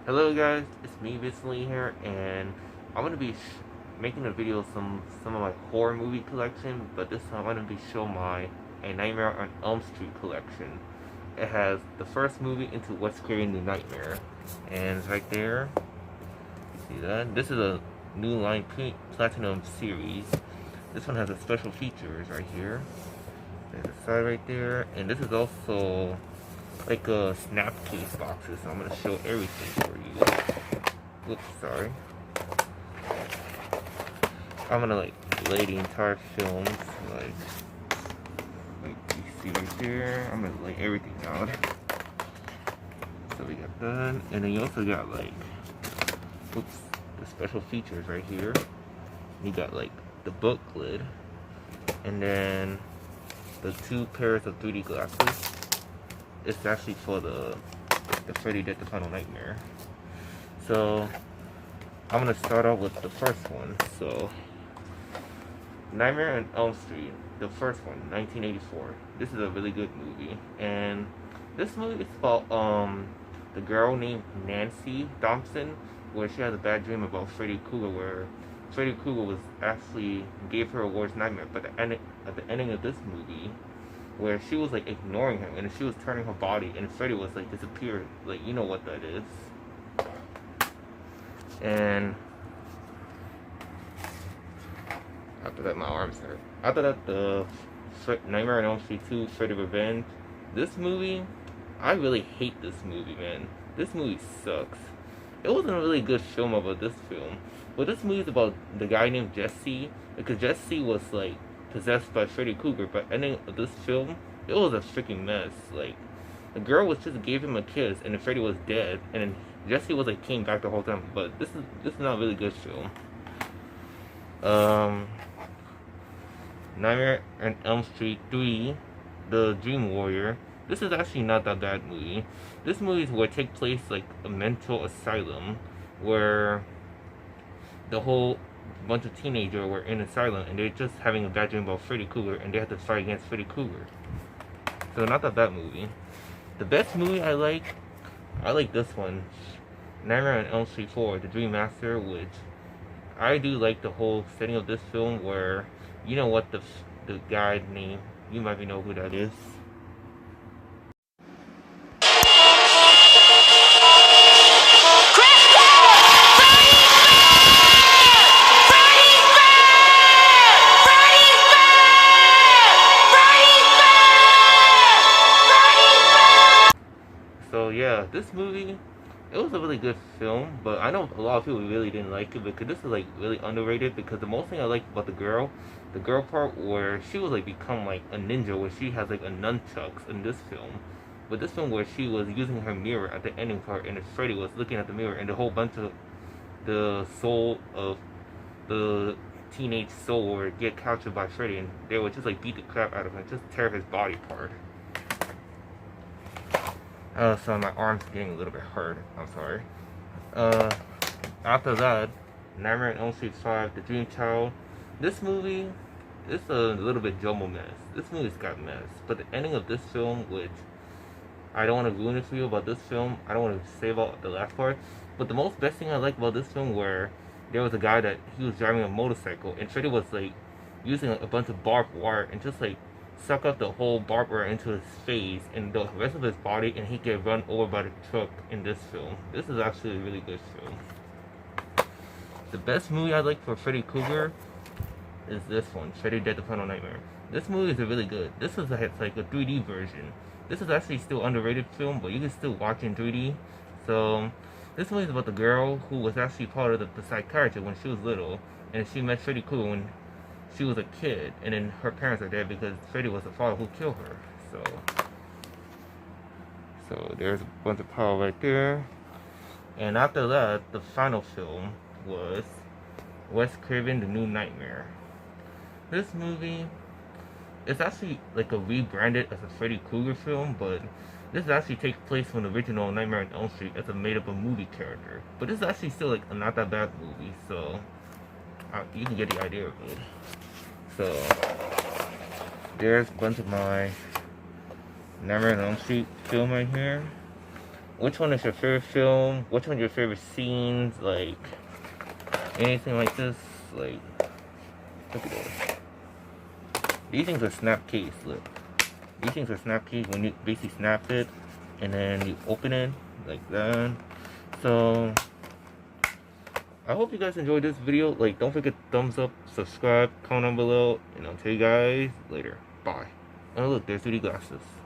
Hello guys, it's me recently here, and I'm gonna be making a video of some of my horror movie collection, but this time I'm gonna be showing my A Nightmare on Elm Street collection. It has the first movie into Wes Cravens New Nightmare, and it's right there. See that? This is a new line platinum series. This one has the special features right here. There's a side right there, and this is also like a snap case boxes. So I'm gonna show everything for you. Oops, sorry. I'm gonna lay the entire films like you see right there. I'm gonna lay everything out. So we got that, and then you also got oops, the special features right here. You got the book lid, and then the 2 pairs of 3D glasses. It's actually for the Freddy Dead the Final Nightmare. So I'm gonna start off with the first one. So Nightmare on Elm Street, the first one, 1984. This is a really good movie, and this movie is about the girl named Nancy Thompson, where she has a bad dream about Freddy Krueger, where Freddy Krueger was actually gave her a worst nightmare. But at the ending of this movie, where she was ignoring him and she was turning her body and Freddy was disappeared. You know what that is. And after that my arms hurt. After that the Nightmare on Elm Street 2 Freddy Revenge. This movie, I really hate this movie, man. This movie sucks. It wasn't a really good film about this film. But this movie is about the guy named Jesse, because Jesse was possessed by Freddy Krueger. But ending of this film, it was a freaking mess. The girl was just gave him a kiss, and then Freddy was dead, and then Jesse was came back the whole time. But this is not a really good film. Nightmare on Elm Street 3, The Dream Warrior. This is actually not that bad movie. This movie is where it takes place a mental asylum, where the whole bunch of teenagers were in asylum and they're just having a bad dream about Freddy Krueger and they have to fight against Freddy Krueger. So not that bad movie. The best movie I like this one, Nightmare on Elm Street 4, The Dream Master, which I do like the whole setting of this film, where you know what the guy name, you might know who that is. So yeah, this movie, it was a really good film, but I know a lot of people really didn't like it because this is really underrated. Because the most thing I like about the girl part where she was become a ninja, where she has a nunchucks in this film. But this film where she was using her mirror at the ending part, and Freddy was looking at the mirror, and the whole bunch of the soul of the teenage soul would get captured by Freddy, and they would just beat the crap out of him, just tear his body apart. So my arm's getting a little bit hurt. I'm sorry. After that, Nightmare on Elm Street 5, The Dream Child. This movie, it's a little bit jumble mess. This movie's got mess. But the ending of this film, which I don't want to ruin it for you about this film. I don't want to say about the last part. But the most best thing I like about this film, where there was a guy that he was driving a motorcycle, and Freddy was using a bunch of barbed wire and just suck up the whole barbed wire into his face and the rest of his body, and he get run over by the truck in this film. This is actually a really good film. The best movie I like for Freddy Krueger is this one, Freddy Dead the Final Nightmare. This movie is really good. This is a 3D version. This is actually still underrated film, but you can still watch in 3D. So this movie is about the girl who was actually part of the psychiatrist when she was little, and she met Freddy Krueger when she was a kid, and then her parents are dead because Freddy was the father who killed her. So there's a bunch of power right there. And after that, the final film was Wes Cravens New Nightmare. This movie, it's actually a rebranded as a Freddy Krueger film, but this actually takes place from the original Nightmare on Elm Street as a made-up movie character. But this is actually still not that bad movie, so you can get the idea of it. So there's a bunch of my Nightmare on Elm Street film right here. which one is your favorite film? Which one are your favorite scenes? Like anything like this? Like, look at this. These things are snap case. Look, these things are snap case when you basically snap it and then you open it like that. So I hope you guys enjoyed this video. Like, don't forget to thumbs up, subscribe, comment down below, and I'll tell you guys later. Bye. Oh look, there's 3D glasses.